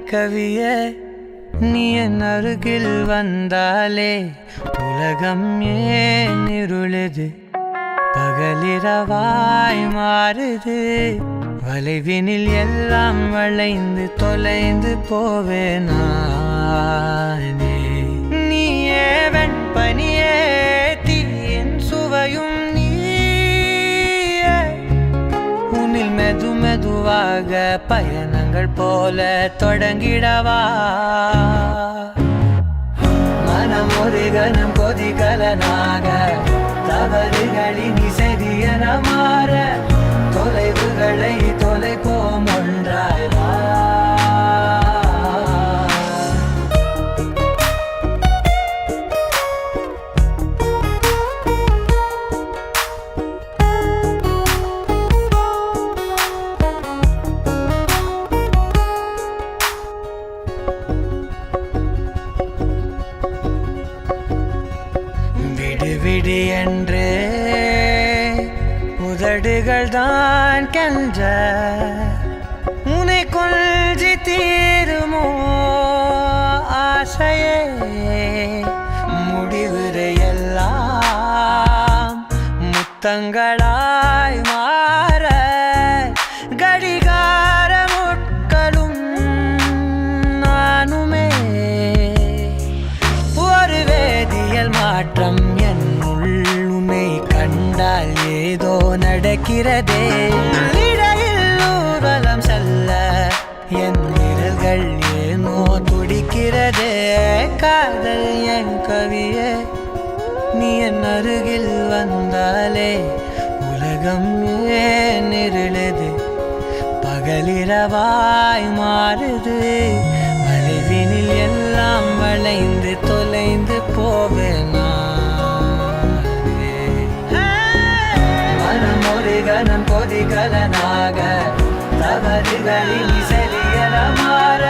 கவியே நீ என் அருகில் வந்தாலே உலகம் ஏன் இருளுது பகலிரவாய் மாறுது வளைவினில் எல்லாம் வளைந்து தொலைந்து போவேனானே நீயே வெண்பனியே தீயின் சுவையும் நீயே உன்னில் மெது மெதுவாக பயணங்கள் போல தொடங்கிடவா மனம் ஒரு கணம் கொதிகலனாக தவறுகளின் சரியன மாற தொலைவுகளை தொலைப்போம் ஒன்றாய் வா விடு என்று உதடுகள் தான் கென்ற உன்னை கொள்சி தீருமோ ஆசையே முடிவுரை எல்லாம் முத்தங்களாய் மாற கடிகார முட்களும் நானுமே ஒரு வேதியியல் மாற்றம் உன்னை கண்டால் ஏதோ நடக்கிறதே இடையில் ஊர்வலம் செல்ல என் விரல்கள் ஏனோ துடிக்கிறதே காதல் என் கவியே நீ என் அருகில் வந்தாலே உலகம் ஏன் இருளுது பகலிரவாய் மாறுது வளைவினில் எல்லாம் வளைந்து தொலைந்து போவேனா கணம் கொதிகலனாக தவறுகளில் சரியன மாற